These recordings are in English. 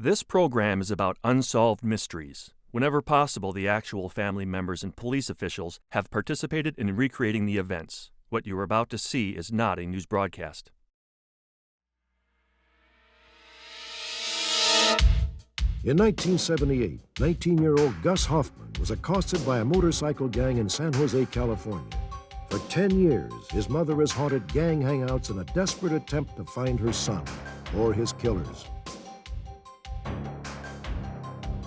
This program is about unsolved mysteries. Whenever possible, the actual family members and police officials have participated in recreating the events. What you are about to see is not a news broadcast. In 1978, 19-year-old Gus Hoffman was accosted by a motorcycle gang in San Jose, California. For 10 years, his mother has haunted gang hangouts in a desperate attempt to find her son or his killers.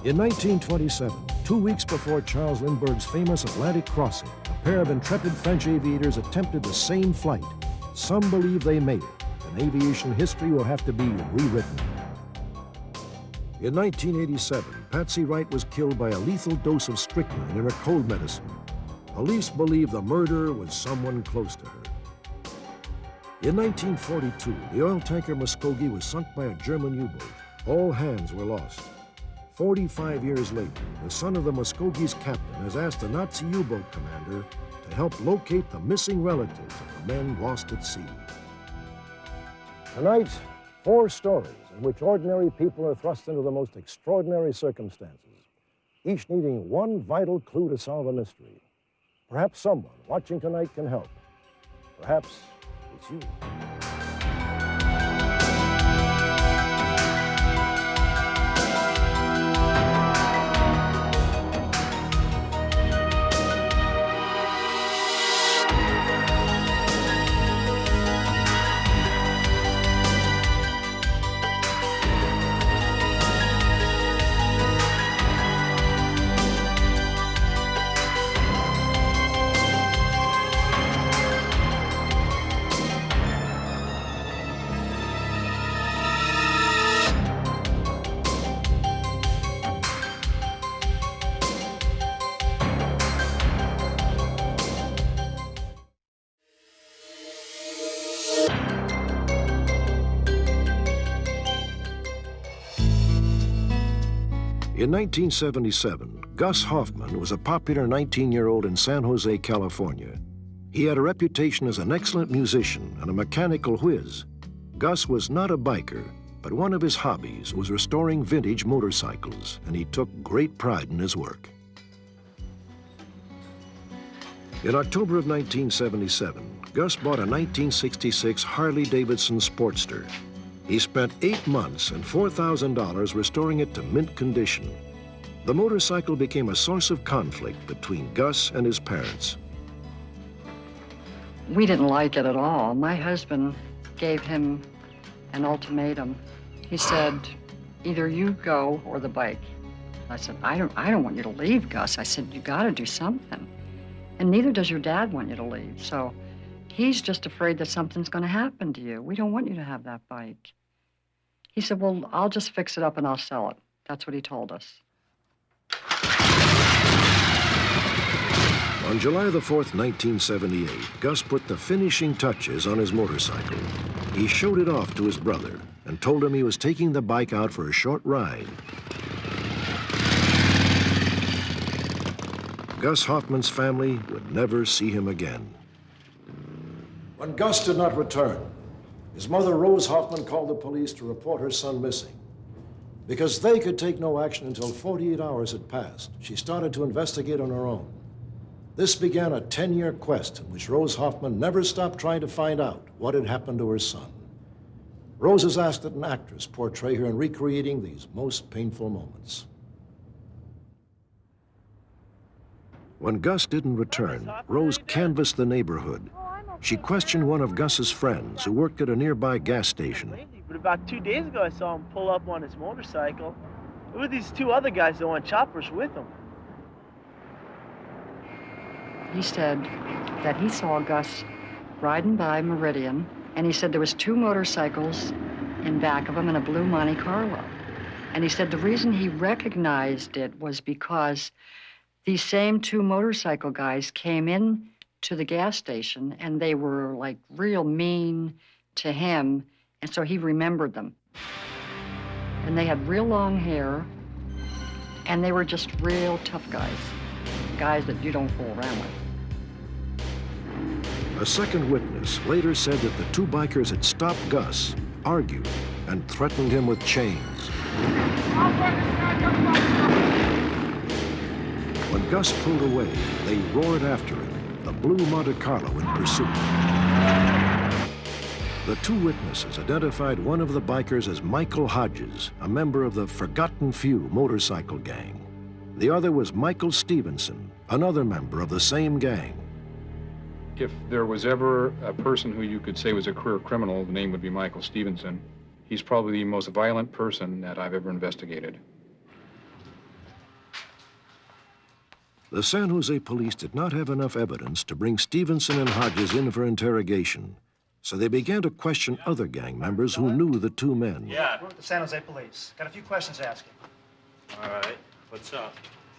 In 1927, 2 weeks before Charles Lindbergh's famous Atlantic crossing, a pair of intrepid French aviators attempted the same flight. Some believe they made it, and aviation history will have to be rewritten. In 1987, Patsy Wright was killed by a lethal dose of strychnine in her cold medicine. Police believe the murderer was someone close to her. In 1942, the oil tanker Muskogee was sunk by a German U-boat. All hands were lost. 45 years later, the son of the Muskogee's captain has asked the Nazi U-boat commander to help locate the missing relatives of the men lost at sea. Tonight, 4 stories in which ordinary people are thrust into the most extraordinary circumstances, each needing one vital clue to solve a mystery. Perhaps someone watching tonight can help. Perhaps it's you. In 1977, Gus Hoffman was a popular 19-year-old in San Jose, California. He had a reputation as an excellent musician and a mechanical whiz. Gus was not a biker, but one of his hobbies was restoring vintage motorcycles, and he took great pride in his work. In October of 1977, Gus bought a 1966 Harley-Davidson Sportster. He spent 8 months and $4,000 restoring it to mint condition. The motorcycle became a source of conflict between Gus and his parents. We didn't like it at all. My husband gave him an ultimatum. He said, either you go or the bike. I said, I don't want you to leave, Gus. I said, you gotta do something. And neither does your dad want you to leave. So he's just afraid that something's gonna happen to you. We don't want you to have that bike. He said, well, I'll just fix it up and I'll sell it. That's what he told us. On July the 4th, 1978, Gus put the finishing touches on his motorcycle. He showed it off to his brother and told him he was taking the bike out for a short ride. Gus Hoffman's family would never see him again. When Gus did not return, his mother, Rose Hoffman, called the police to report her son missing. Because they could take no action until 48 hours had passed, she started to investigate on her own. This began a 10-year quest in which Rose Hoffman never stopped trying to find out what had happened to her son. Rose has asked that an actress portray her in recreating these most painful moments. When Gus didn't return, Rose canvassed the neighborhood. She questioned one of Gus's friends who worked at a nearby gas station. But about 2 days ago, I saw him pull up on his motorcycle. There were these 2 other guys that were on choppers with him. He said that he saw Gus riding by Meridian, and he said there was 2 motorcycles in back of him and a blue Monte Carlo. And he said the reason he recognized it was because these same 2 motorcycle guys came in to the gas station, and they were like real mean to him, and so he remembered them. And they had real long hair, and they were just real tough guys that you don't fool around with. A second witness later said that the 2 bikers had stopped Gus, argued, and threatened him with chains. When Gus pulled away, they roared after him, the blue Monte Carlo in pursuit. The two witnesses identified one of the bikers as Michael Hodges, a member of the Forgotten Few motorcycle gang. The other was Michael Stevenson, another member of the same gang. If there was ever a person who you could say was a career criminal, the name would be Michael Stevenson. He's probably the most violent person that I've ever investigated. The San Jose police did not have enough evidence to bring Stevenson and Hodges in for interrogation, so they began to question other gang members who knew the two men. Yeah. We're with the San Jose police. Got a few questions to ask you. All right. What's up?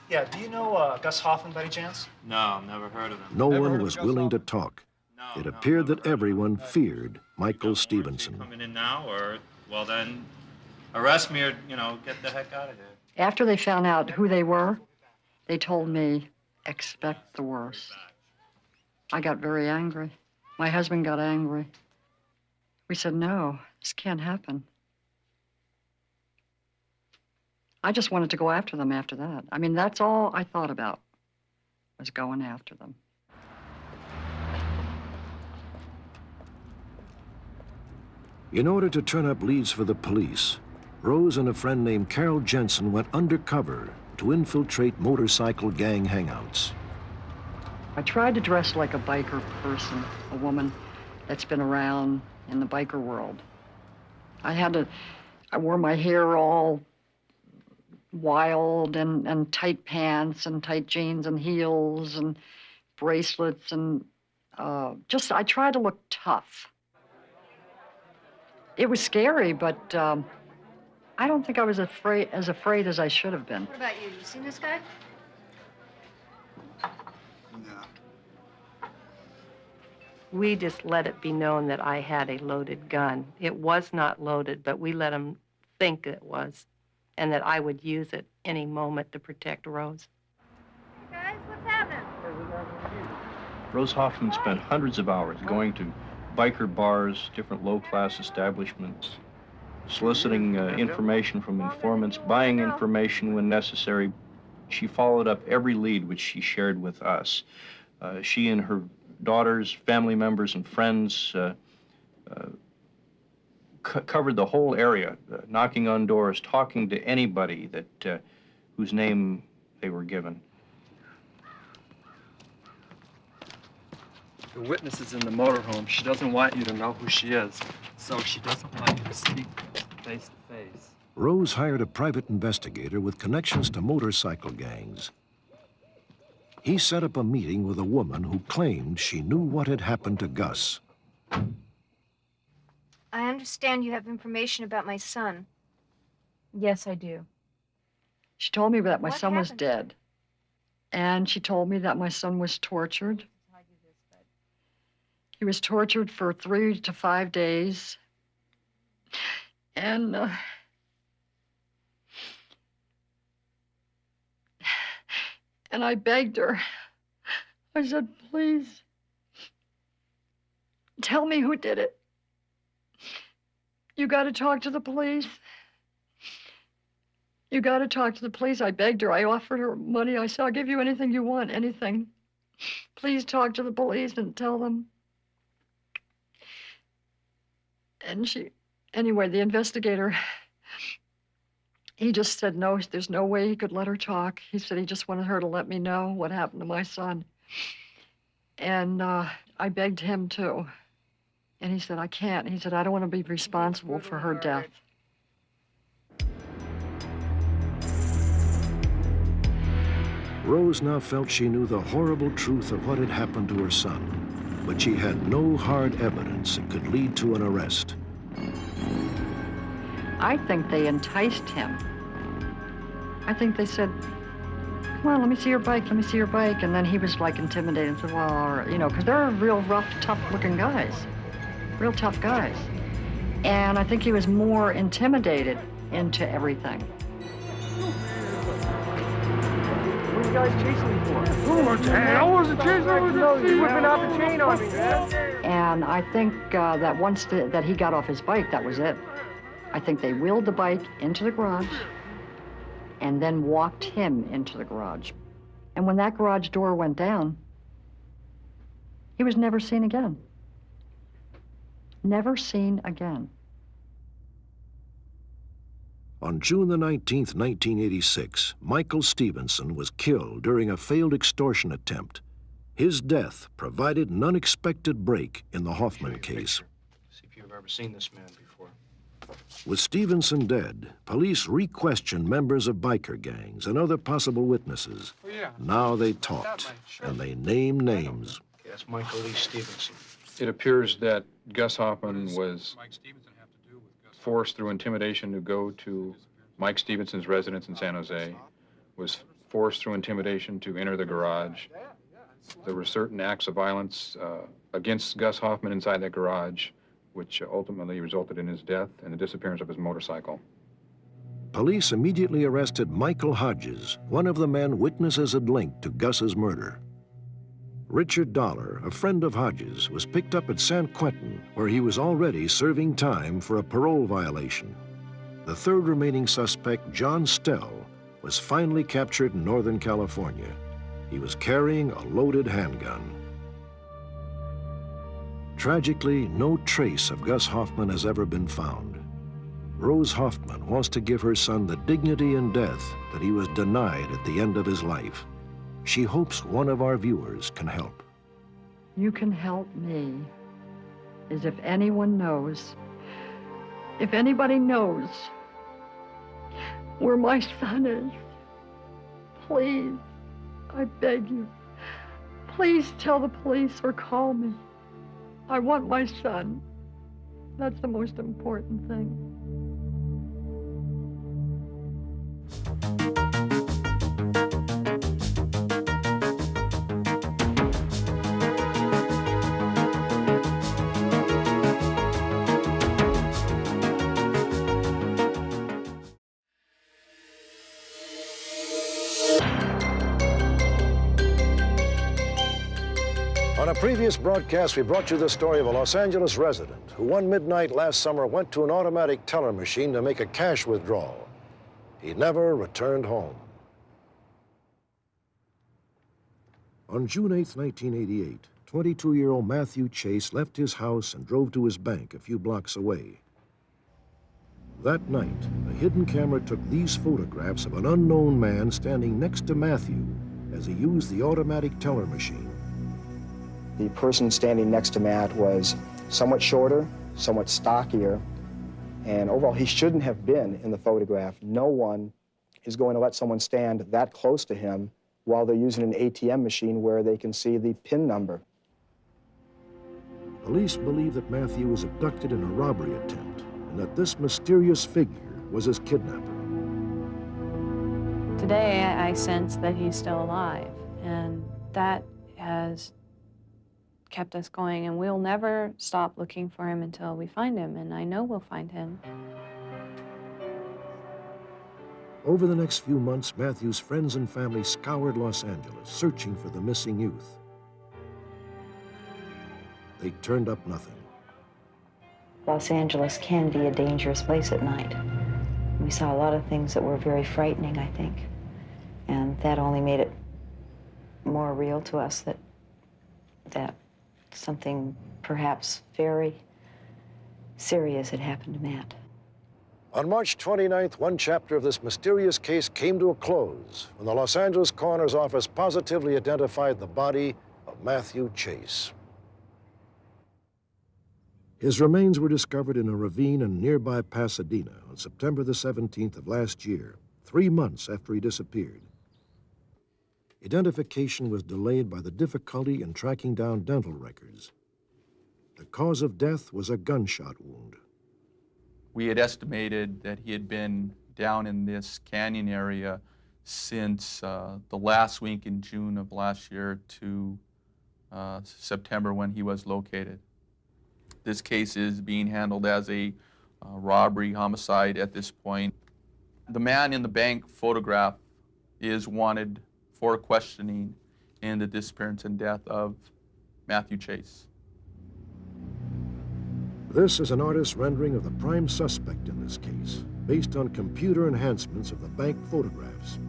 Yeah, do you know Gus Hoffman by any chance? No, never heard of him. No one was willing to talk. It appeared that everyone feared Michael Stevenson. Coming in now, or, well then, arrest me or, get the heck out of here. After they found out who they were, they told me, expect the worst. I got very angry. My husband got angry. We said, no, this can't happen. I just wanted to go after them after that. I mean, that's all I thought about, was going after them. In order to turn up leads for the police, Rose and a friend named Carol Jensen went undercover to infiltrate motorcycle gang hangouts. I tried to dress like a biker person, a woman that's been around in the biker world. I wore my hair all wild and tight pants and tight jeans and heels and bracelets and I tried to look tough. It was scary, but I don't think I was afraid as I should have been. What about you? You seen this guy? No. We just let it be known that I had a loaded gun. It was not loaded, but we let him think it was, and that I would use it any moment to protect Rose. Hey guys, what's happening? Rose Hoffman spent hundreds of hours going to biker bars, different low-class establishments, soliciting information from informants, buying information when necessary. She followed up every lead which she shared with us. She and her daughters, family members, and friends covered the whole area, knocking on doors, talking to anybody that whose name they were given. The witness is in the motorhome. She doesn't want you to know who she is, so she doesn't want you to speak face to face. Rose hired a private investigator with connections to motorcycle gangs. He set up a meeting with a woman who claimed she knew what had happened to Gus. I understand you have information about my son. Yes, I do. She told me that my What son was happened? dead. And she told me that my son was tortured. He was tortured for 3 to 5 days. And I begged her. I said, please, tell me who did it. You got to talk to the police. You got to talk to the police. I begged her. I offered her money. I said, I'll give you anything you want, anything. Please talk to the police and tell them. And anyway, the investigator, he just said no, there's no way he could let her talk. He said he just wanted her to let me know what happened to my son. And I begged him to. And he said, I can't. He said, I don't want to be responsible for her death. Rose now felt she knew the horrible truth of what had happened to her son, but she had no hard evidence that could lead to an arrest. I think they enticed him. I think they said, come on, let me see your bike, let me see your bike. And then he was like intimidated and said, well, because they're real rough, tough looking guys, real tough guys. And I think he was more intimidated into everything. What are you guys chasing me for? I wasn't chasing you. You whipping out the chain on me, man. And I think that once that he got off his bike, that was it. I think they wheeled the bike into the garage and then walked him into the garage. And when that garage door went down, he was never seen again. Never seen again. On June the 19th, 1986, Michael Stevenson was killed during a failed extortion attempt. His death provided an unexpected break in the Hoffman case. See if you've ever seen this man before. With Stevenson dead, police re-questioned members of biker gangs and other possible witnesses. Oh, yeah. Now they talked, and they named names. That's Michael Lee Stevenson. It appears that Gus Hoffman was forced through intimidation to go to Mike Stevenson's residence in San Jose, was forced through intimidation to enter the garage. There were certain acts of violence against Gus Hoffman inside that garage, which ultimately resulted in his death and the disappearance of his motorcycle. Police immediately arrested Michael Hodges, one of the men witnesses had linked to Gus's murder. Richard Dollar, a friend of Hodges, was picked up at San Quentin, where he was already serving time for a parole violation. The third remaining suspect, John Stell, was finally captured in Northern California. He was carrying a loaded handgun. Tragically, no trace of Gus Hoffman has ever been found. Rose Hoffman wants to give her son the dignity in death that he was denied at the end of his life. She hopes one of our viewers can help. You can help me, as if anyone knows, if anybody knows where my son is. Please, I beg you, please tell the police or call me. I want my son. That's the most important thing. On a previous broadcast, we brought you the story of a Los Angeles resident who one midnight last summer went to an automatic teller machine to make a cash withdrawal. He never returned home. On June 8, 1988, 22-year-old Matthew Chase left his house and drove to his bank a few blocks away. That night, a hidden camera took these photographs of an unknown man standing next to Matthew as he used the automatic teller machine. The person standing next to Matt was somewhat shorter, somewhat stockier, and overall, he shouldn't have been in the photograph. No one is going to let someone stand that close to him while they're using an ATM machine where they can see the PIN number. Police believe that Matthew was abducted in a robbery attempt and that this mysterious figure was his kidnapper. Today, I sense that he's still alive, and that has kept us going, and we'll never stop looking for him until we find him, and I know we'll find him. Over the next few months, Matthew's friends and family scoured Los Angeles, searching for the missing youth. They turned up nothing. Los Angeles can be a dangerous place at night. We saw a lot of things that were very frightening, I think, and that only made it more real to us that something perhaps very serious had happened to Matt. On March 29th, one chapter of this mysterious case came to a close when the Los Angeles coroner's office positively identified the body of Matthew Chase. His remains were discovered in a ravine in nearby Pasadena on September the 17th of last year, 3 months after he disappeared. Identification was delayed by the difficulty in tracking down dental records. The cause of death was a gunshot wound. We had estimated that he had been down in this canyon area since the last week in June of last year to September when he was located. This case is being handled as a robbery homicide at this point. The man in the bank photograph is wanted for questioning in the disappearance and death of Matthew Chase. This is an artist's rendering of the prime suspect in this case, based on computer enhancements of the bank photographs.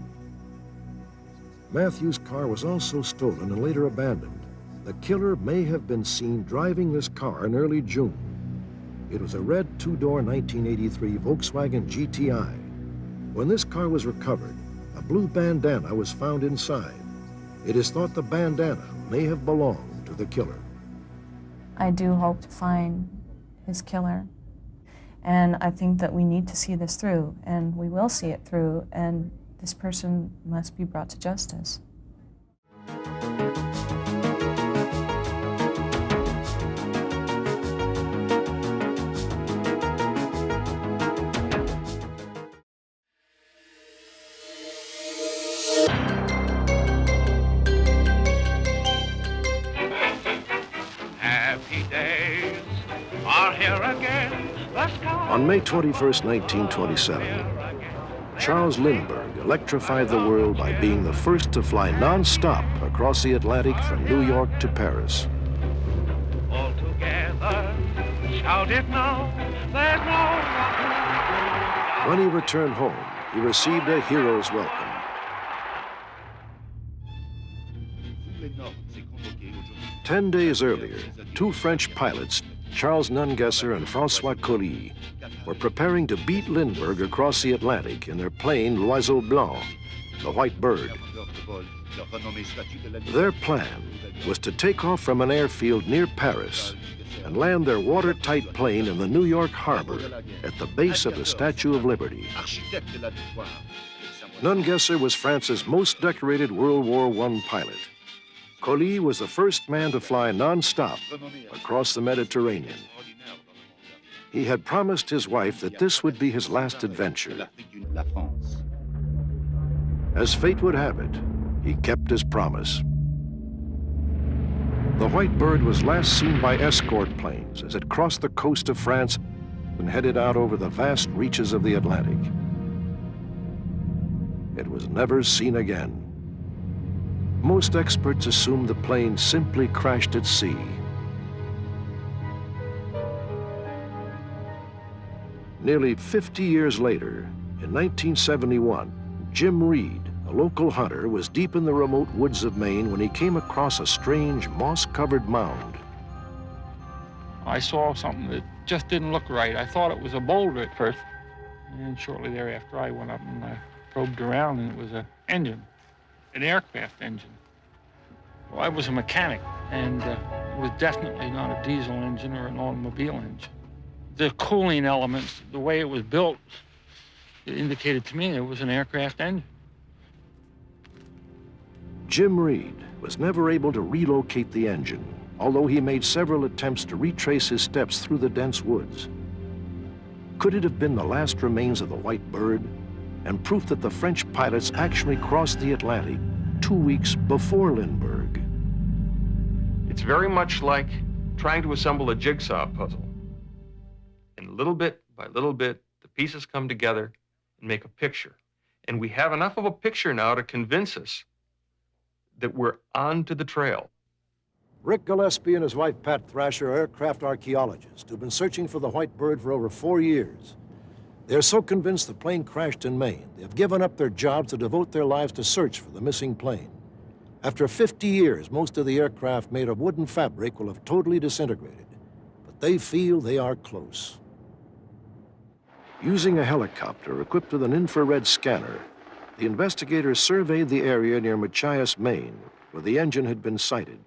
Matthew's car was also stolen and later abandoned. The killer may have been seen driving this car in early June. It was a red two-door 1983 Volkswagen GTI. When this car was recovered, a blue bandana was found inside. It is thought the bandana may have belonged to the killer. I do hope to find his killer. And I think that we need to see this through, and we will see it through, and this person must be brought to justice. On May 21st, 1927, Charles Lindbergh electrified the world by being the first to fly non-stop across the Atlantic from New York to Paris. All together, shout it now, there's no rock. When he returned home, he received a hero's welcome. Ten days earlier, two French pilots, Charles Nungesser and François Colly, were preparing to beat Lindbergh across the Atlantic in their plane L'Oiseau Blanc, the White Bird. Their plan was to take off from an airfield near Paris and land their watertight plane in the New York harbor at the base of the Statue of Liberty. Nungesser was France's most decorated World War I pilot. Colly was the first man to fly non-stop across the Mediterranean. He had promised his wife that this would be his last adventure. As fate would have it, he kept his promise. The White Bird was last seen by escort planes as it crossed the coast of France and headed out over the vast reaches of the Atlantic. It was never seen again. Most experts assumed the plane simply crashed at sea. Nearly 50 years later, in 1971, Jim Reed, a local hunter, was deep in the remote woods of Maine when he came across a strange moss-covered mound. I saw something that just didn't look right. I thought it was a boulder at first. And shortly thereafter, I went up and I probed around, and it was an engine, an aircraft engine. Well, I was a mechanic, and it was definitely not a diesel engine or an automobile engine. The cooling elements, the way it was built, it indicated to me it was an aircraft engine. Jim Reed was never able to relocate the engine, although he made several attempts to retrace his steps through the dense woods. Could it have been the last remains of the White Bird, and proof that the French pilots actually crossed the Atlantic 2 weeks before Lindbergh? It's very much like trying to assemble a jigsaw puzzle. And little bit by little bit, the pieces come together and make a picture. And we have enough of a picture now to convince us that we're on to the trail. Rick Gillespie and his wife, Pat Thrasher, are aircraft archaeologists who've been searching for the White Bird for over 4 years. They're so convinced the plane crashed in Maine, they've given up their jobs to devote their lives to search for the missing plane. After 50 years, most of the aircraft made of wooden fabric will have totally disintegrated, but they feel they are close. Using a helicopter equipped with an infrared scanner, the investigators surveyed the area near Machias, Maine, where the engine had been sighted.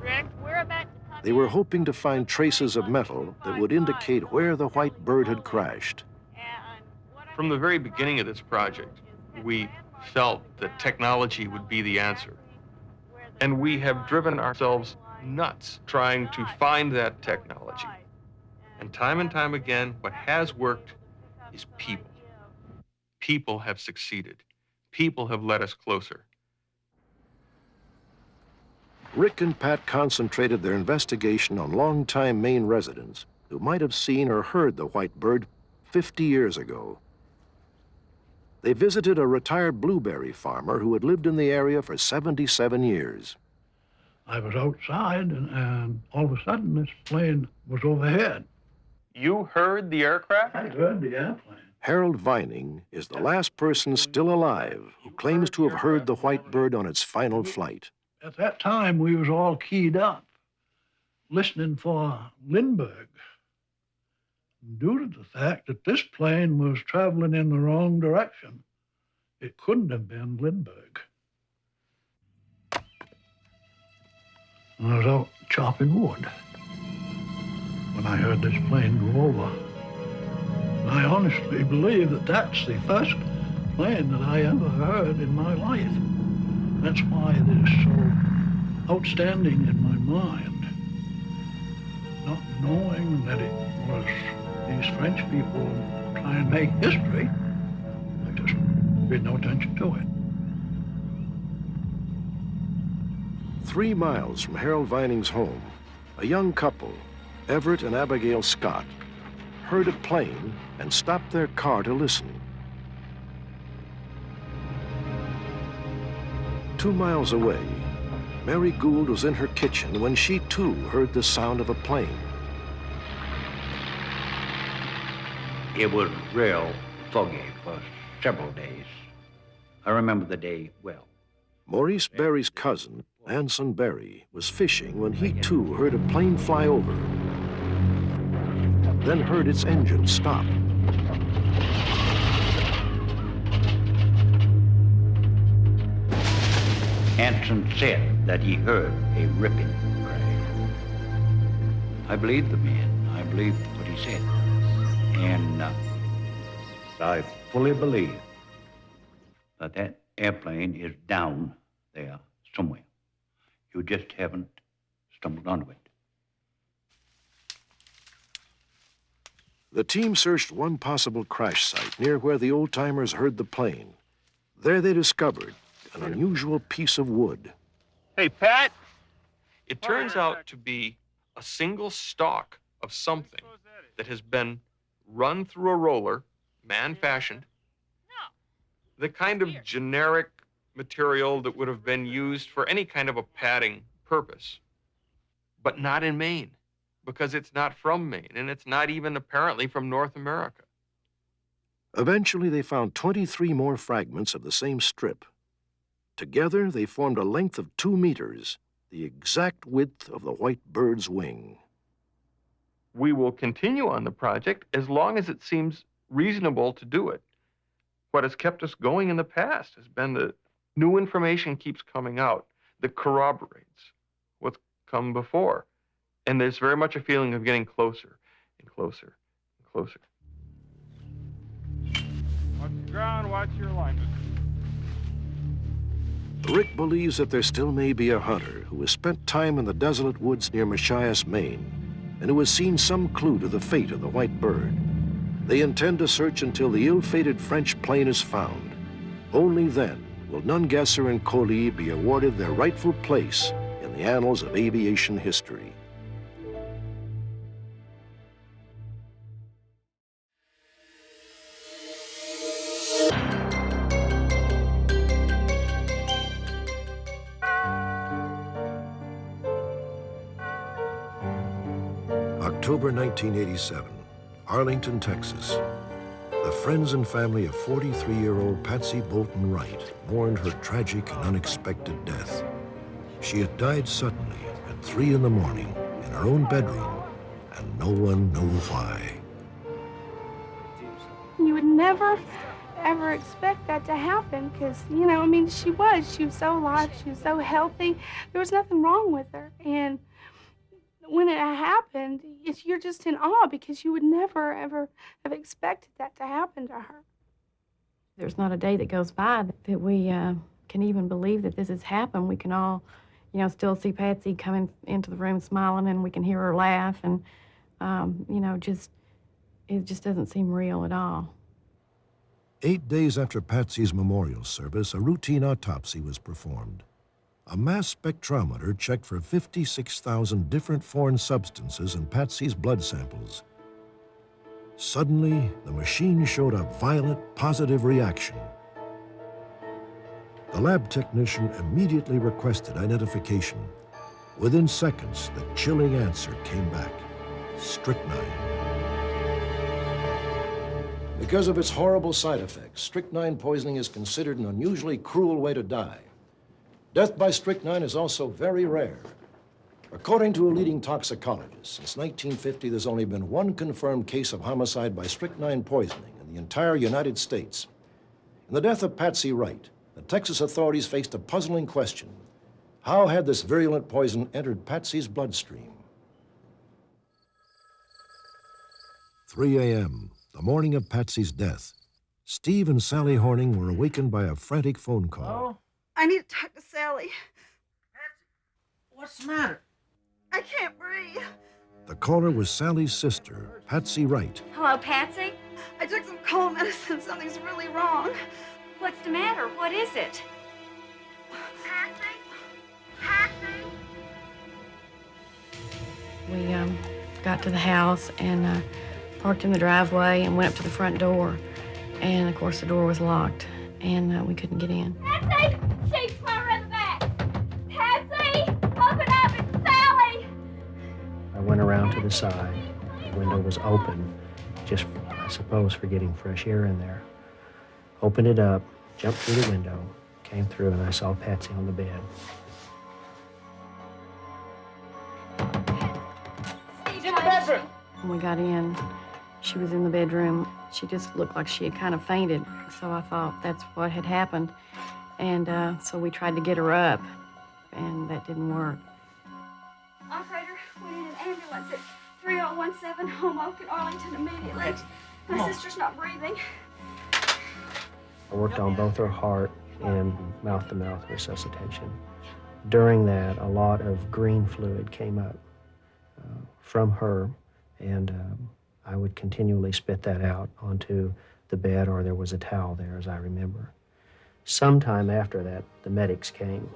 Rick, we're about to come They were hoping to find traces of metal that would indicate where the White Bird had crashed. From the very beginning of this project, we felt that technology would be the answer. And we have driven ourselves nuts trying to find that technology. And time again, what has worked is people. People have succeeded. People have led us closer. Rick and Pat concentrated their investigation on longtime Maine residents who might have seen or heard the White Bird 50 years ago. They visited a retired blueberry farmer who had lived in the area for 77 years. I was outside, and all of a sudden, this plane was overhead. You heard the aircraft? I heard the airplane. Harold Vining is the last person still alive who claims to have heard the white bird on its final flight. At that time, we was all keyed up, listening for Lindbergh. Due to the fact that this plane was traveling in the wrong direction, it couldn't have been Lindbergh. I was out chopping wood when I heard this plane go over. And I honestly believe that that's the first plane that I ever heard in my life. That's why it is so outstanding in my mind. Not knowing that it was these French people trying to make history, I just paid no attention to it. 3 miles from Harold Vining's home, a young couple, Everett and Abigail Scott, heard a plane and stopped their car to listen. 2 miles away, Mary Gould was in her kitchen when she too heard the sound of a plane. It was real foggy for several days. I remember the day well. Maurice Berry's cousin, Anson Berry, was fishing when he too heard a plane fly over, then heard its engine stop. Anson said that he heard a ripping crash. I believed the man. I believed what he said. And I fully believe that that airplane is down there somewhere. You just haven't stumbled onto it. The team searched one possible crash site near where the old-timers heard the plane. There they discovered an unusual piece of wood. Hey, Pat! It turns out to be a single stalk of something that has been run through a roller, man-fashioned. The kind of generic material that would have been used for any kind of a padding purpose, but not in Maine, because it's not from Maine, and it's not even apparently from North America. Eventually, they found 23 more fragments of the same strip. Together, they formed a length of 2 meters, the exact width of the white bird's wing. We will continue on the project as long as it seems reasonable to do it. What has kept us going in the past has been that new information keeps coming out that corroborates what's come before. And there's very much a feeling of getting closer and closer and closer. Watch the ground, watch your alignment. Rick believes that there still may be a hunter who has spent time in the desolate woods near Machias, Maine, and who has seen some clue to the fate of the white bird. They intend to search until the ill-fated French plane is found. Only then will Nungesser and Coley be awarded their rightful place in the annals of aviation history. October 1987, Arlington, Texas. The friends and family of 43-year-old Patsy Bolton Wright mourned her tragic and unexpected death. She had died suddenly at 3 in the morning in her own bedroom, and no one knew why. You would never, ever expect that to happen because, you know, I mean, she was so alive, she was so healthy. There was nothing wrong with her. And when it happened, you're just in awe because you would never, ever have expected that to happen to her. There's not a day that goes by that we can even believe that this has happened. We can all, you know, still see Patsy coming into the room smiling, and we can hear her laugh, and, you know, it just doesn't seem real at all. 8 days after Patsy's memorial service, a routine autopsy was performed. A mass spectrometer checked for 56,000 different foreign substances in Patsy's blood samples. Suddenly, the machine showed a violent positive reaction. The lab technician immediately requested identification. Within seconds, the chilling answer came back: strychnine. Because of its horrible side effects, strychnine poisoning is considered an unusually cruel way to die. Death by strychnine is also very rare. According to a leading toxicologist, since 1950, there's only been one confirmed case of homicide by strychnine poisoning in the entire United States. In the death of Patsy Wright, the Texas authorities faced a puzzling question. How had this virulent poison entered Patsy's bloodstream? 3 a.m., the morning of Patsy's death. Steve and Sally Horning were awakened by a frantic phone call. Hello? I need to talk to Sally. What's the matter? I can't breathe. The caller was Sally's sister, Patsy Wright. Hello, Patsy? I took some cold medicine. Something's really wrong. What's the matter? What is it? Patsy? Patsy? We got to the house and parked in the driveway and went up to the front door. And, of course, the door was locked, and we couldn't get in. Patsy! She's right in the back! Patsy! Open up! It's Sally! I went around to the side. The window was open, just, I suppose, for getting fresh air in there. Opened it up, jumped through the window, came through, and I saw Patsy on the bed. In the bedroom! When we got in, she was in the bedroom. She just looked like she had kind of fainted, so I thought that's what had happened. And so we tried to get her up, and that didn't work. Operator, we need an ambulance at 3017 Home Oak in Arlington immediately. My sister's not breathing. I worked on both her heart and mouth-to-mouth resuscitation. During that, a lot of green fluid came up from her, and I would continually spit that out onto the bed, or there was a towel there, as I remember. Sometime after that, the medics came.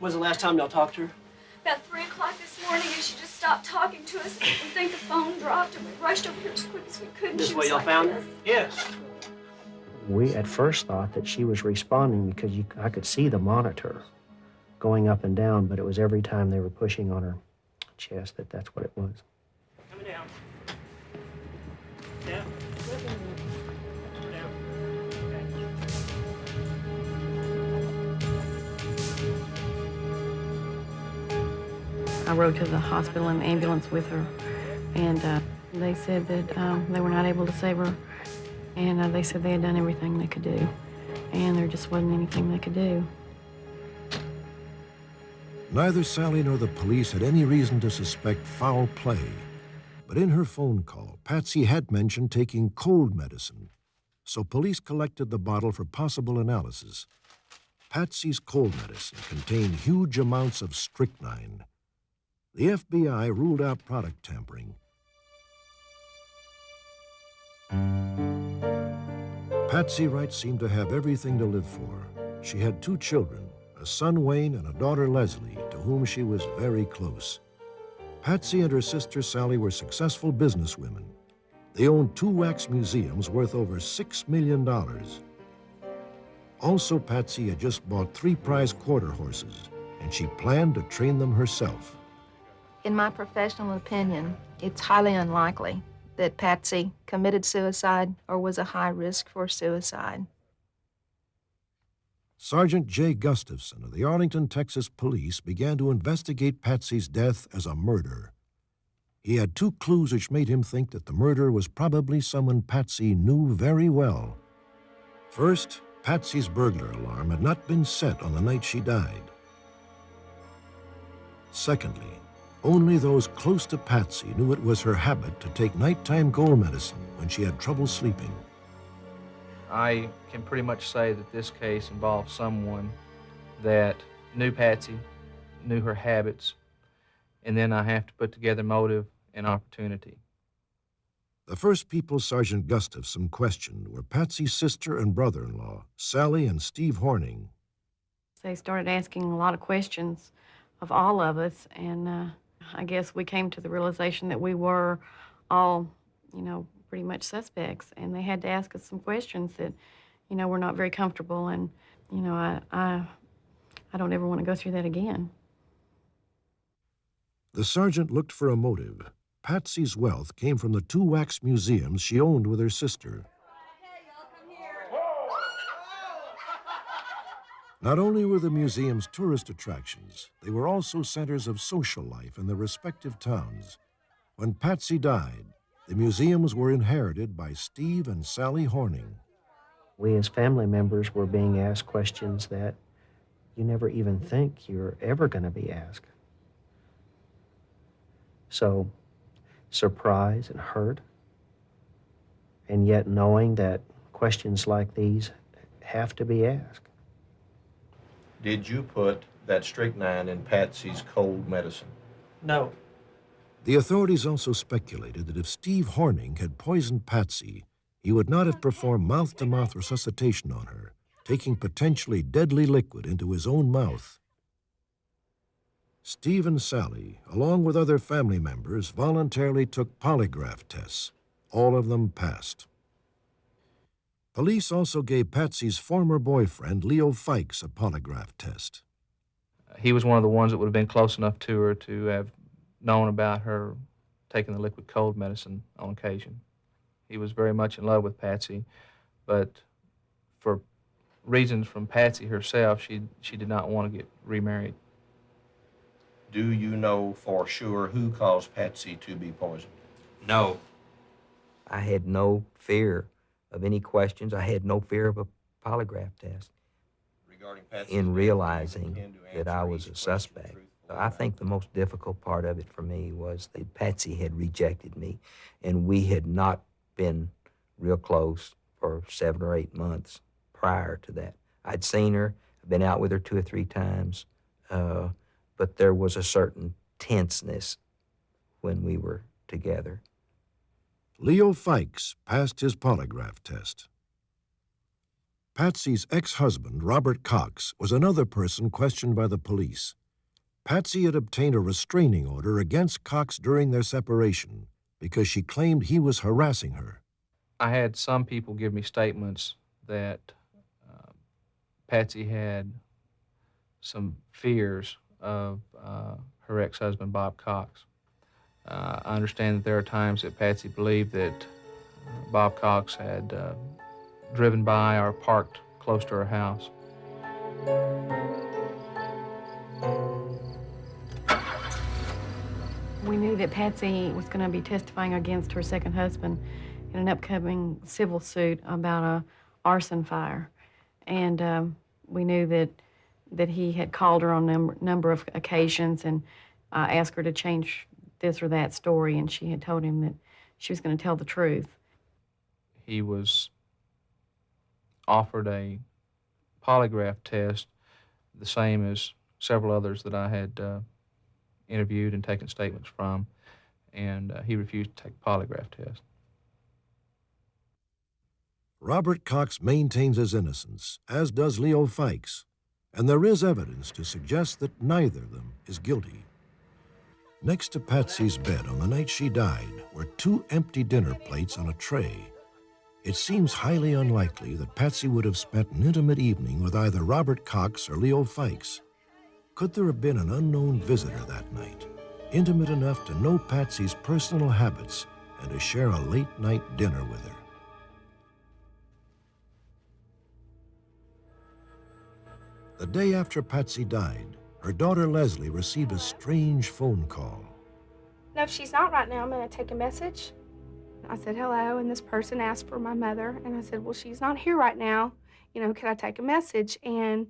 When's the last time y'all talked to her? About 3 o'clock this morning, and she just stopped talking to us. We think the phone dropped, and we rushed over here as quick as we could. This way y'all found her? Yes. We at first thought that she was responding because I could see the monitor going up and down, but it was every time they were pushing on her chest that's what it was. Coming down. Down. I rode to the hospital in the ambulance with her, and they said that they were not able to save her, and they said they had done everything they could do, and there just wasn't anything they could do. Neither Sally nor the police had any reason to suspect foul play. But in her phone call, Patsy had mentioned taking cold medicine, so police collected the bottle for possible analysis. Patsy's cold medicine contained huge amounts of strychnine. The FBI ruled out product tampering. Patsy Wright seemed to have everything to live for. She had 2 children, a son Wayne and a daughter Leslie, to whom she was very close. Patsy and her sister Sally were successful businesswomen. They owned 2 wax museums worth over $6 million. Also, Patsy had just bought 3 prize quarter horses, and she planned to train them herself. In my professional opinion, it's highly unlikely that Patsy committed suicide or was a high risk for suicide. Sergeant J. Gustafson of the Arlington, Texas Police began to investigate Patsy's death as a murder. He had 2 clues which made him think that the murderer was probably someone Patsy knew very well. First, Patsy's burglar alarm had not been set on the night she died. Secondly, only those close to Patsy knew it was her habit to take nighttime gold medicine when she had trouble sleeping. I can pretty much say that this case involves someone that knew Patsy, knew her habits, and then I have to put together motive and opportunity. The first people Sergeant Gustafson questioned were Patsy's sister and brother-in-law, Sally and Steve Horning. They started asking a lot of questions of all of us, and I guess we came to the realization that we were all, pretty much suspects, and they had to ask us some questions that, were not very comfortable, and, I don't ever want to go through that again. The sergeant looked for a motive. Patsy's wealth came from the 2 wax museums she owned with her sister. Not only were the museum's tourist attractions, they were also centers of social life in their respective towns. When Patsy died, the museums were inherited by Steve and Sally Horning. We as family members were being asked questions that you never even think you're ever going to be asked. So, surprise and hurt, and yet knowing that questions like these have to be asked. Did you put that strychnine in Patsy's cold medicine? No. The authorities also speculated that if Steve Horning had poisoned Patsy, he would not have performed mouth-to-mouth resuscitation on her, taking potentially deadly liquid into his own mouth. Steve and Sally, along with other family members, voluntarily took polygraph tests. All of them passed. Police also gave Patsy's former boyfriend, Leo Fikes, a polygraph test. He was one of the ones that would have been close enough to her to have known about her taking the liquid cold medicine on occasion. He was very much in love with Patsy, but for reasons from Patsy herself, she did not want to get remarried. Do you know for sure who caused Patsy to be poisoned? No. I had no fear of any questions. I had no fear of a polygraph test. Regarding Patsy, in realizing that I was a suspect. So I think the most difficult part of it for me was that Patsy had rejected me, and we had not been real close for 7 or 8 months prior to that. I'd seen her, been out with her 2 or 3 times, but there was a certain tenseness when we were together. Leo Fikes passed his polygraph test. Patsy's ex-husband, Robert Cox, was another person questioned by the police. Patsy had obtained a restraining order against Cox during their separation because she claimed he was harassing her. I had some people give me statements that Patsy had some fears of her ex-husband, Bob Cox. I understand that there are times that Patsy believed that Bob Cox had driven by or parked close to her house. We knew that Patsy was going to be testifying against her second husband in an upcoming civil suit about a arson fire. And we knew that he had called her on number of occasions and asked her to change this or that story, and she had told him that she was going to tell the truth. He was offered a polygraph test, the same as several others that I had interviewed and taken statements from, and he refused to take a polygraph test. Robert Cox maintains his innocence, as does Leo Fikes, and there is evidence to suggest that neither of them is guilty. Next to Patsy's bed on the night she died were 2 empty dinner plates on a tray. It seems highly unlikely that Patsy would have spent an intimate evening with either Robert Cox or Leo Fikes. Could there have been an unknown visitor that night, intimate enough to know Patsy's personal habits and to share a late-night dinner with her? The day after Patsy died, her daughter Leslie received a strange phone call. No, if she's not right now, I'm going to take a message. I said, hello, and this person asked for my mother. And I said, well, she's not here right now. You know, could I take a message? And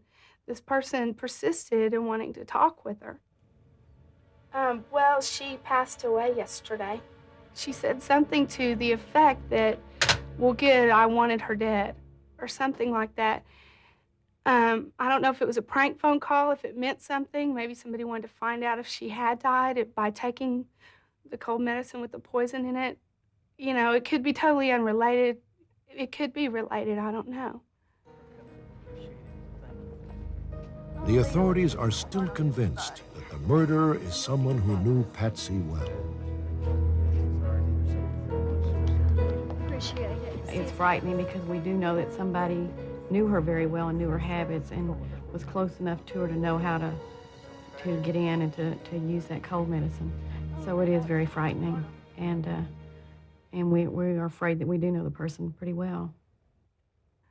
this person persisted in wanting to talk with her. Well, she passed away yesterday. She said something to the effect that, well, good, I wanted her dead, or something like that. I don't know if it was a prank phone call, if it meant something. Maybe somebody wanted to find out if she had died by taking the cold medicine with the poison in it. You know, it could be totally unrelated. It could be related, I don't know. The authorities are still convinced that the murderer is someone who knew Patsy well. Appreciate it. It's frightening because we do know that somebody knew her very well and knew her habits and was close enough to her to know how to get in and to use that cold medicine. So it is very frightening, and we are afraid that we do know the person pretty well.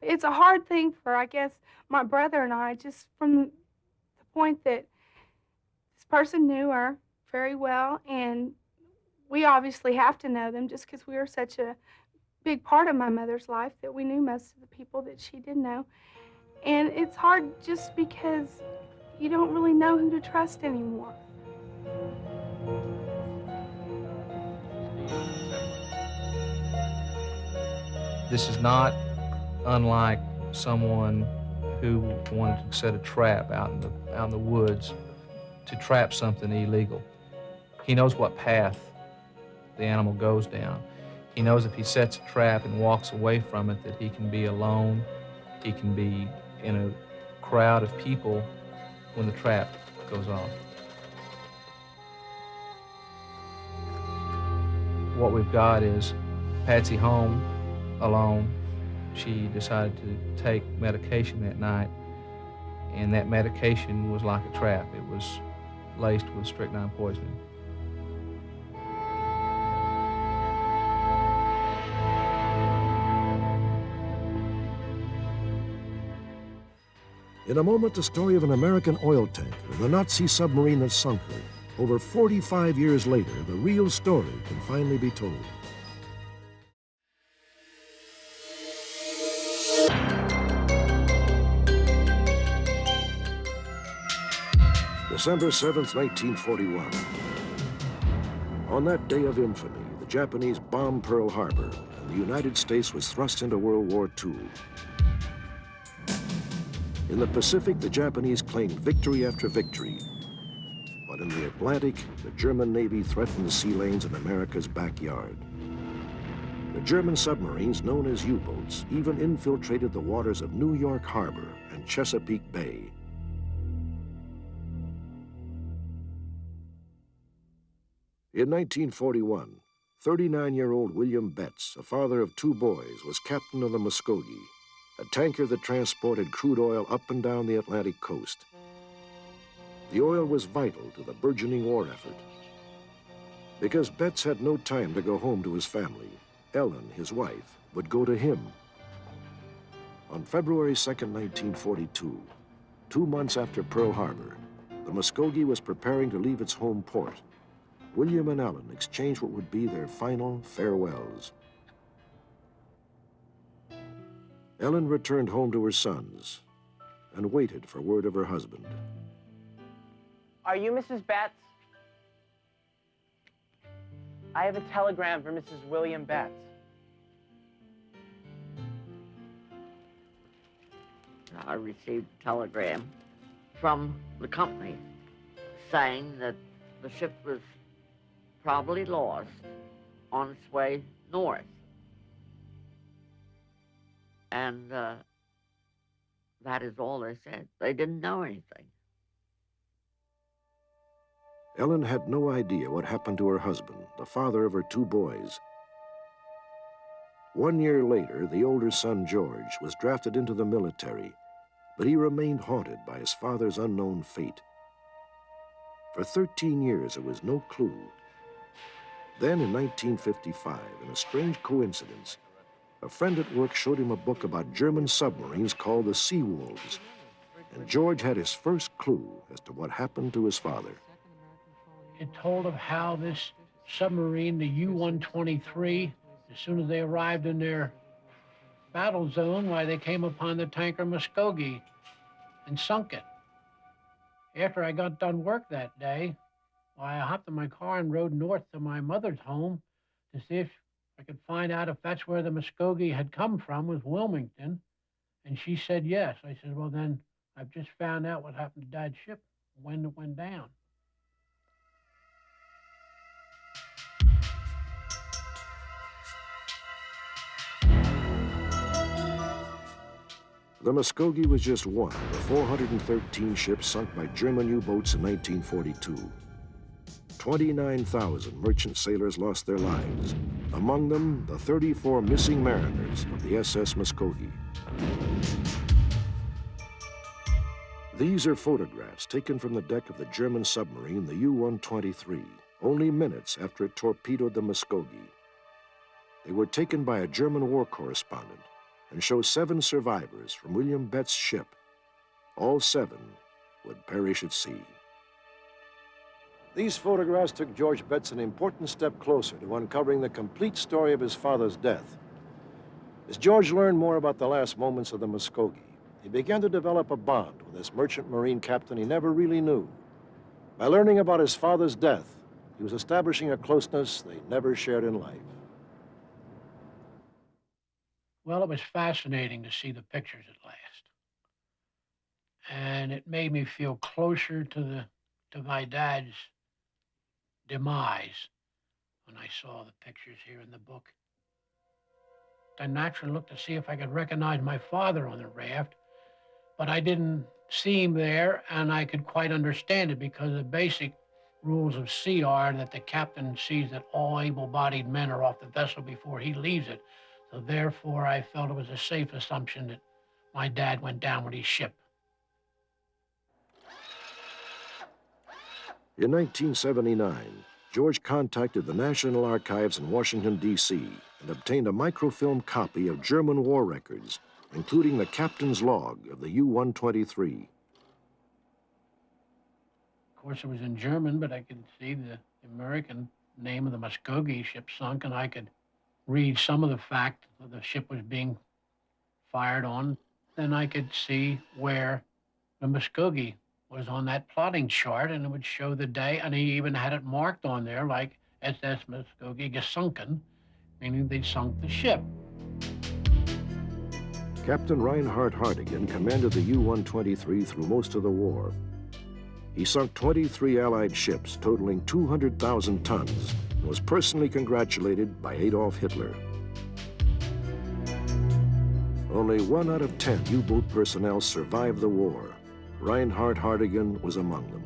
It's a hard thing for, I guess, my brother and I, just from the point that this person knew her very well, and we obviously have to know them just because we were such a big part of my mother's life that we knew most of the people that she did know. And it's hard just because you don't really know who to trust anymore. This is not unlike someone who wanted to set a trap out in the woods to trap something illegal. He knows what path the animal goes down. He knows if he sets a trap and walks away from it that he can be alone, he can be in a crowd of people when the trap goes off. What we've got is Patsy home alone. She decided to take medication that night, and that medication was like a trap. It was laced with strychnine poisoning. In a moment, the story of an American oil tanker, the Nazi submarine that sunk her. Over 45 years later, the real story can finally be told. December 7th, 1941. On that day of infamy, the Japanese bombed Pearl Harbor, and the United States was thrust into World War II. In the Pacific, the Japanese claimed victory after victory. But in the Atlantic, the German Navy threatened the sea lanes in America's backyard. The German submarines, known as U-boats, even infiltrated the waters of New York Harbor and Chesapeake Bay. In 1941, 39-year-old William Betts, a father of 2 boys, was captain of the Muskogee, a tanker that transported crude oil up and down the Atlantic coast. The oil was vital to the burgeoning war effort. Because Betts had no time to go home to his family, Ellen, his wife, would go to him. On February 2nd, 1942, 2 months after Pearl Harbor, the Muskogee was preparing to leave its home port. William and Ellen exchanged what would be their final farewells. Ellen returned home to her sons and waited for word of her husband. Are you Mrs. Betts? I have a telegram for Mrs. William Betts. I received a telegram from the company saying that the ship was probably lost on its way north. And that is all they said. They didn't know anything. Ellen had no idea what happened to her husband, the father of her 2 boys. 1 year later, the older son, George, was drafted into the military, but he remained haunted by his father's unknown fate. For 13 years, there was no clue. Then, in 1955, in a strange coincidence, a friend at work showed him a book about German submarines called the Sea Wolves, and George had his first clue as to what happened to his father. It told of how this submarine, the U-123, as soon as they arrived in their battle zone, why they came upon the tanker Muskogee and sunk it. After I got done work that day, why, I hopped in my car and rode north to my mother's home to see if I could find out if that's where the Muskogee had come from, was Wilmington. And she said yes. I said, well, then I've just found out what happened to Dad's ship when it went down. The Muskogee was just one of the 413 ships sunk by German U-boats in 1942. 29,000 merchant sailors lost their lives. Among them, the 34 missing mariners of the SS Muskogee. These are photographs taken from the deck of the German submarine, the U-123, only minutes after it torpedoed the Muskogee. They were taken by a German war correspondent and show 7 survivors from William Bett's ship. All 7 would perish at sea. These photographs took George Betts an important step closer to uncovering the complete story of his father's death. As George learned more about the last moments of the Muskogee, he began to develop a bond with this merchant marine captain he never really knew. By learning about his father's death, he was establishing a closeness they never shared in life. Well, it was fascinating to see the pictures at last. And it made me feel closer to my dad's demise when I saw the pictures here in the book. I naturally looked to see if I could recognize my father on the raft, but I didn't see him there, and I could quite understand it because the basic rules of sea are that the captain sees that all able-bodied men are off the vessel before he leaves it. So therefore, I felt it was a safe assumption that my dad went down with his ship. In 1979, George contacted the National Archives in Washington, D.C., and obtained a microfilm copy of German war records, including the captain's log of the U-123. Of course, it was in German, but I could see the American name of the Muskogee ship sunk, and I could read some of the fact that the ship was being fired on. Then I could see where the Muskogee was on that plotting chart, and it would show the day, and he even had it marked on there like SS Muskogee gesunken, meaning they'd sunk the ship. Captain Reinhard Hartigan commanded the U-123 through most of the war. He sunk 23 Allied ships totaling 200,000 tons and was personally congratulated by Adolf Hitler. Only 1 out of 10 U-boat personnel survived the war. Reinhard Hartigan was among them.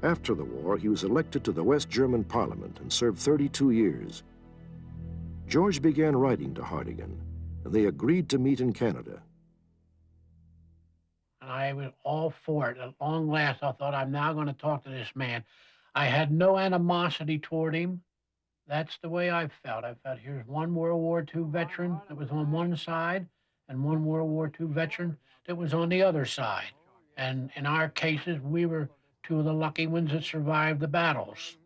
After the war, he was elected to the West German Parliament and served 32 years. George began writing to Hartigan, and they agreed to meet in Canada. And I was all for it. At long last, I thought, I'm now going to talk to this man. I had no animosity toward him. That's the way I felt. I felt here's one World War II veteran that was on one side and one World War II veteran that was on the other side. And in our cases, we were 2 of the lucky ones that survived the battles.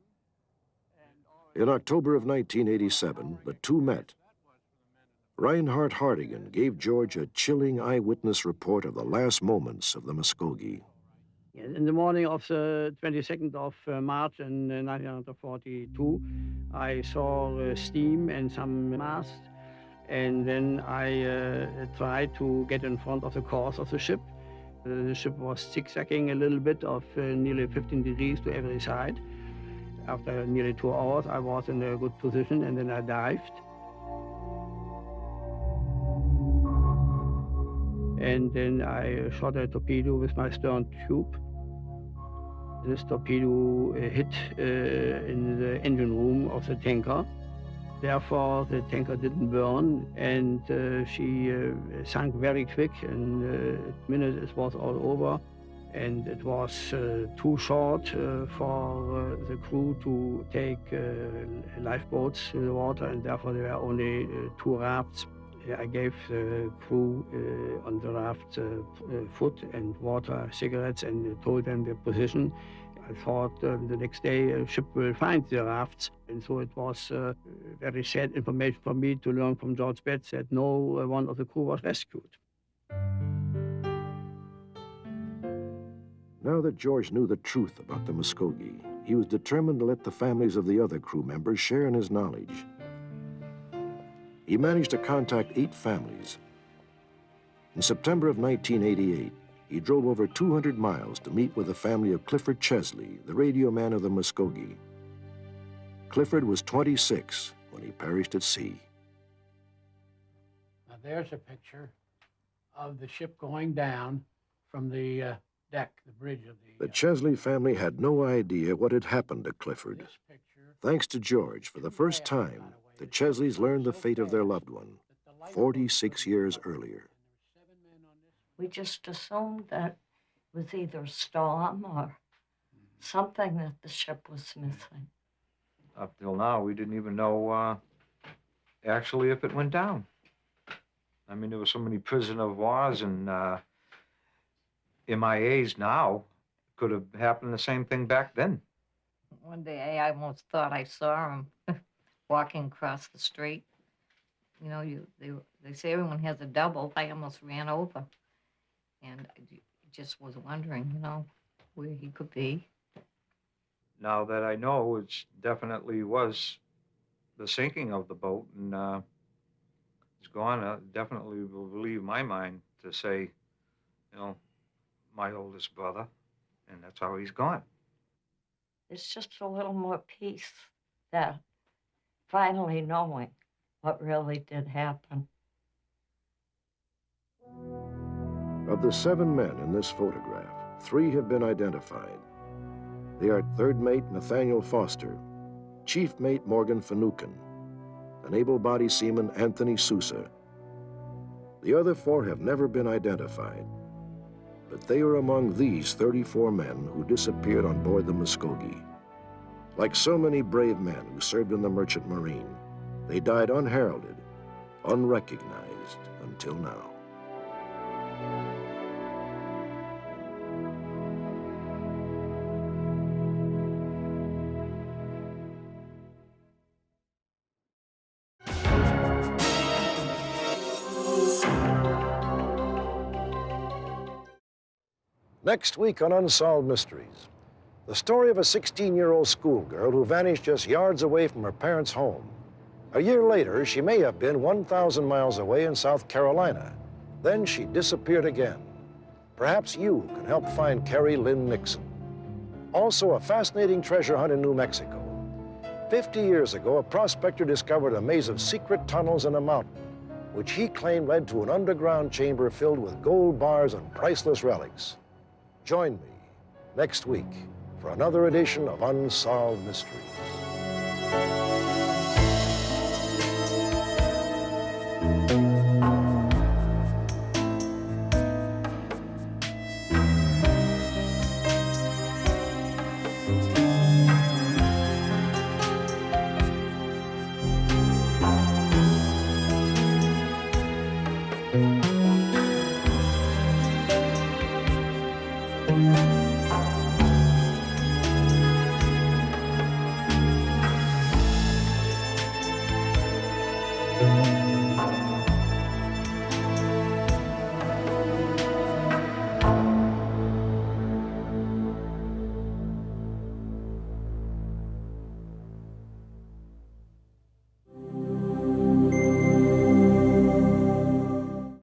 In October of 1987, the 2 met. Reinhard Hartigan gave George a chilling eyewitness report of the last moments of the Muskogee. In the morning of the 22nd of March in 1942, I saw steam and some masts, and then I tried to get in front of the course of the ship. The ship was zigzagging a little bit of nearly 15 degrees to every side. After nearly 2 hours, I was in a good position, and then I dived. And then I shot a torpedo with my stern tube. This torpedo hit in the engine room of the tanker. Therefore, the tanker didn't burn, and she sank very quick. In a minute, it was all over, and it was too short for the crew to take lifeboats to the water, and therefore there were only 2 rafts. I gave the crew on the raft food and water, cigarettes, and told them their position. I thought the next day a ship will find the rafts. And so it was very sad information for me to learn from George Betts that no one of the crew was rescued. Now that George knew the truth about the Muskogee, he was determined to let the families of the other crew members share in his knowledge. He managed to contact 8 families. In September of 1988, he drove over 200 miles to meet with the family of Clifford Chesley, the radio man of the Muskogee. Clifford was 26 when he perished at sea. Now there's a picture of the ship going down from the deck, the bridge of the... The Chesley family had no idea what had happened to Clifford. Thanks to George, for the first time, the Chesleys learned the fate of their loved one, 46 years earlier. We just assumed that it was either a storm or something that the ship was missing. Up till now, we didn't even know actually if it went down. I mean, there were so many prisoner of wars and MIAs now. Could have happened the same thing back then. One day I almost thought I saw him walking across the street. You know, they say everyone has a double. I almost ran over. And I just was wondering, you know, where he could be. Now that I know, it definitely was the sinking of the boat, and he's gone. Definitely will relieve my mind to say, you know, my oldest brother, and that's how he's gone. It's just a little more peace, that finally knowing what really did happen. Of the 7 men in this photograph, 3 have been identified. They are third mate Nathaniel Foster, chief mate Morgan Finucane, and able-bodied seaman Anthony Sousa. The other 4 have never been identified, but they are among these 34 men who disappeared on board the Muskogee. Like so many brave men who served in the Merchant Marine, they died unheralded, unrecognized until now. Next week on Unsolved Mysteries, the story of a 16-year-old schoolgirl who vanished just yards away from her parents' home. A year later, she may have been 1,000 miles away in South Carolina. Then she disappeared again. Perhaps you can help find Carrie Lynn Nixon. Also, a fascinating treasure hunt in New Mexico. 50 years ago, a prospector discovered a maze of secret tunnels in a mountain, which he claimed led to an underground chamber filled with gold bars and priceless relics. Join me next week for another edition of Unsolved Mysteries.